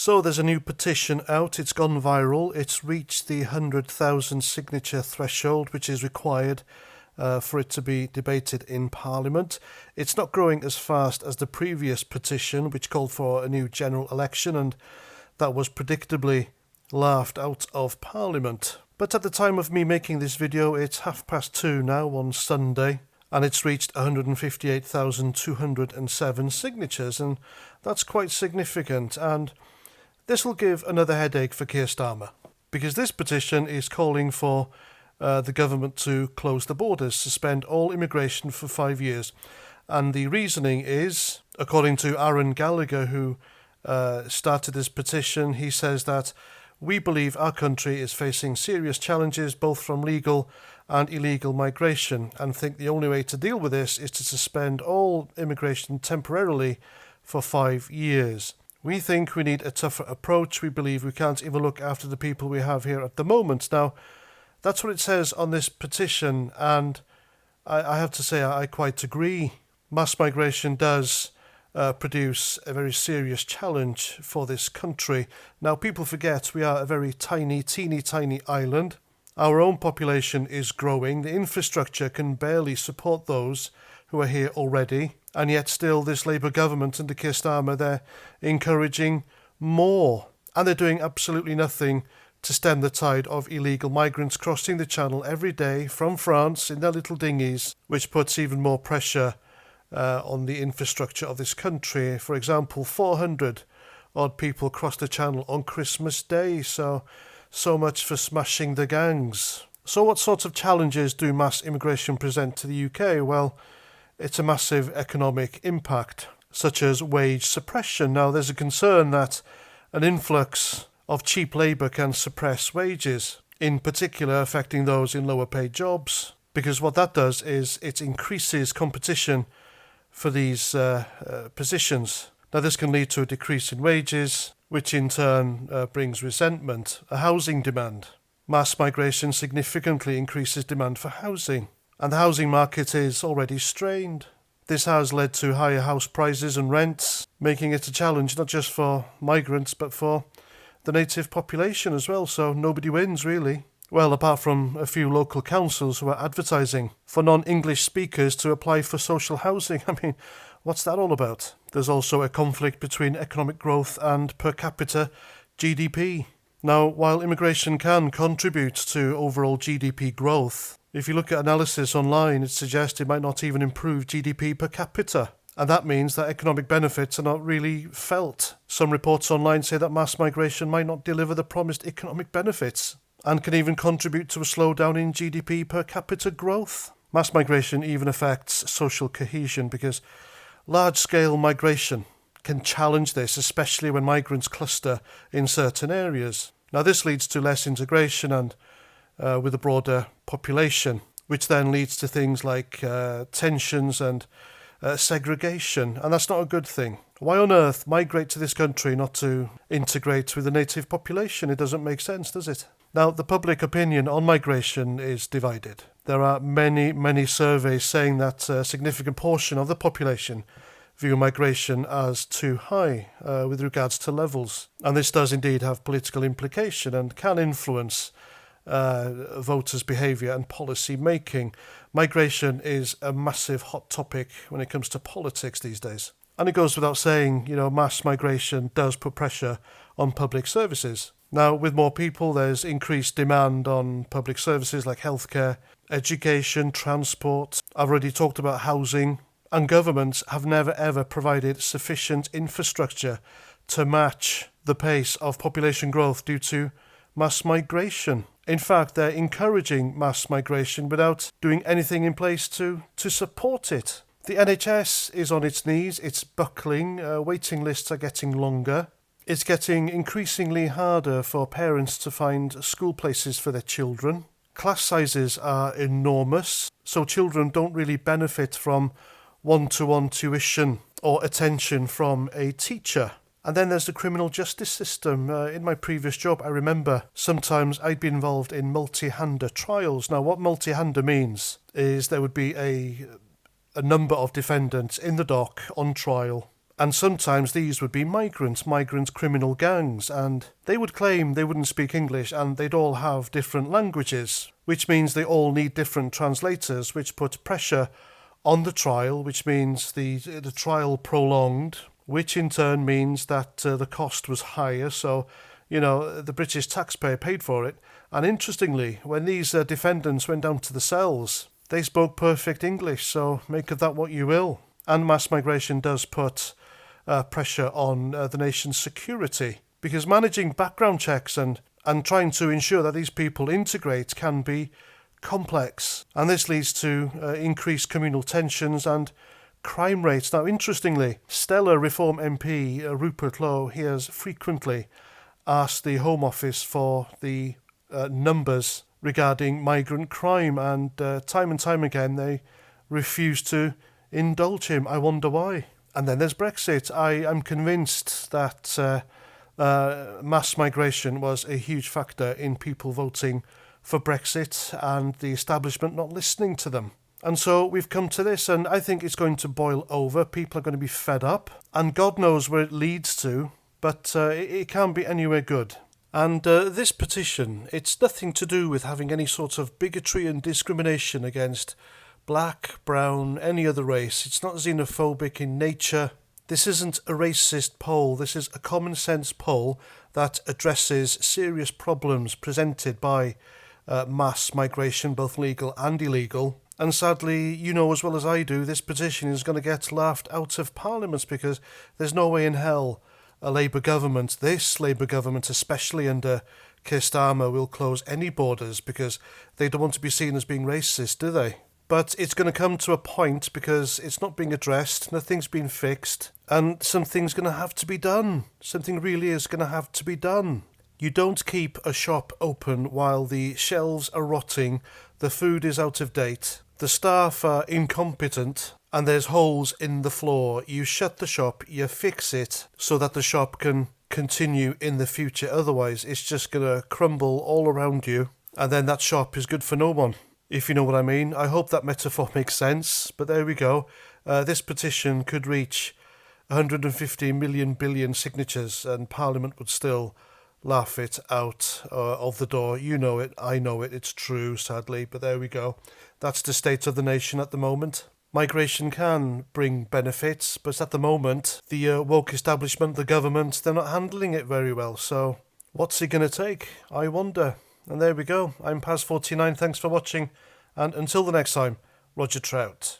So there's a new petition out. It's gone viral. It's reached the 100,000 signature threshold, which is required for it to be debated in Parliament. It's not growing as fast as the previous petition, which called for a new general election, and that was predictably laughed out of Parliament. But at the time of me making this video, it's 2:30 now on Sunday, and it's reached 158,207 signatures, and that's quite significant. And this will give another headache for Keir Starmer, because this petition is calling for the government to close the borders, suspend all immigration for 5 years. And the reasoning is, according to Aaron Gallagher, who started this petition, he says that we believe our country is facing serious challenges both from legal and illegal migration, and think the only way to deal with this is to suspend all immigration temporarily for 5 years. We think we need a tougher approach. We believe we can't even look after the people we have here at the moment. Now, that's what it says on this petition, and I have to say I quite agree. Mass migration does produce a very serious challenge for this country. Now, people forget we are a very tiny, teeny tiny island. Our own population is growing. The infrastructure can barely support those who are here already. And yet still this Labour government under Keir Starmer, they're encouraging more. And they're doing absolutely nothing to stem the tide of illegal migrants crossing the Channel every day from France in their little dinghies, which puts even more pressure on the infrastructure of this country. For example, 400 odd people crossed the Channel on Christmas Day. So much for smashing the gangs. So what sorts of challenges do mass immigration present to the UK? Well, it's a massive economic impact, such as wage suppression. Now, there's a concern that an influx of cheap labour can suppress wages, in particular affecting those in lower paid jobs, because what that does is it increases competition for these positions. Now, this can lead to a decrease in wages, which in turn brings resentment, a housing demand. Mass migration significantly increases demand for housing, and the housing market is already strained. This has led to higher house prices and rents, making it a challenge not just for migrants but for the native population as well, so nobody wins really. Well, apart from a few local councils who are advertising for non-English speakers to apply for social housing. I mean, what's that all about? There's also a conflict between economic growth and per capita GDP. Now, while immigration can contribute to overall GDP growth, if you look at analysis online, it suggests it might not even improve GDP per capita. And that means that economic benefits are not really felt. Some reports online say that mass migration might not deliver the promised economic benefits, and can even contribute to a slowdown in GDP per capita growth. Mass migration even affects social cohesion, because large-scale migration can challenge this, especially when migrants cluster in certain areas. Now, this leads to less integration and with a broader population, which then leads to things like tensions and segregation, and that's not a good thing. Why on earth migrate to this country not to integrate with the native population? It doesn't make sense, does it? Now, the public opinion on migration is divided. There are many surveys saying that a significant portion of the population view migration as too high with regards to levels. And this does indeed have political implication and can influence voters' behaviour and policy making. Migration is a massive hot topic when it comes to politics these days. And it goes without saying, mass migration does put pressure on public services. Now, with more people, there's increased demand on public services like healthcare, education, transport. I've already talked about housing. And governments have never ever provided sufficient infrastructure to match the pace of population growth due to mass migration. In fact, they're encouraging mass migration without doing anything in place to support it. The NHS is on its knees, it's buckling, waiting lists are getting longer. It's getting increasingly harder for parents to find school places for their children. Class sizes are enormous, so children don't really benefit from one-to-one tuition or attention from a teacher. And then there's the criminal justice system. In my previous job, I remember sometimes I'd be involved in multi-hander trials. Now, what multi-hander means is there would be a number of defendants in the dock on trial, And sometimes these would be migrant criminal gangs, and they would claim they wouldn't speak English and they'd all have different languages, which means they all need different translators, which put pressure on the trial, which means the trial prolonged, which in turn means that the cost was higher, so, the British taxpayer paid for it. And interestingly, when these defendants went down to the cells, they spoke perfect English, so make of that what you will. And mass migration does put pressure on the nation's security, because managing background checks and trying to ensure that these people integrate can be complex. And this leads to increased communal tensions and crime rates. Now, interestingly, stellar Reform MP Rupert Lowe, he has frequently asked the Home Office for the numbers regarding migrant crime, and time again they refuse to indulge him. I wonder why. And then there's Brexit. I am convinced that mass migration was a huge factor in people voting for Brexit and the establishment not listening to them. And so we've come to this, and I think it's going to boil over. People are going to be fed up, and God knows where it leads to, but it can't be anywhere good. And this petition, it's nothing to do with having any sort of bigotry and discrimination against black, brown, any other race. It's not xenophobic in nature. This isn't a racist poll. This is a common sense poll that addresses serious problems presented by mass migration, both legal and illegal. And sadly, you know as well as I do, this petition is going to get laughed out of Parliament, because there's no way in hell a Labour government, this Labour government especially under Keir Starmer, will close any borders, because they don't want to be seen as being racist, do they? But it's going to come to a point, because it's not being addressed, nothing's been fixed, and something's going to have to be done. Something really is going to have to be done. You don't keep a shop open while the shelves are rotting, the food is out of date, the staff are incompetent, and there's holes in the floor. You shut the shop, you fix it so that the shop can continue in the future. Otherwise, it's just going to crumble all around you, and then that shop is good for no one, if you know what I mean. I hope that metaphor makes sense, but there we go. This petition could reach 150 million billion signatures, and Parliament would still laugh it out of the door. You know it, I know it, it's true, sadly, but there we go. That's the state of the nation at the moment. Migration can bring benefits, but at the moment, the woke establishment, the government, they're not handling it very well. So what's it going to take? I wonder. And there we go. I'm Paz49. Thanks for watching. And until the next time, Roger Trout.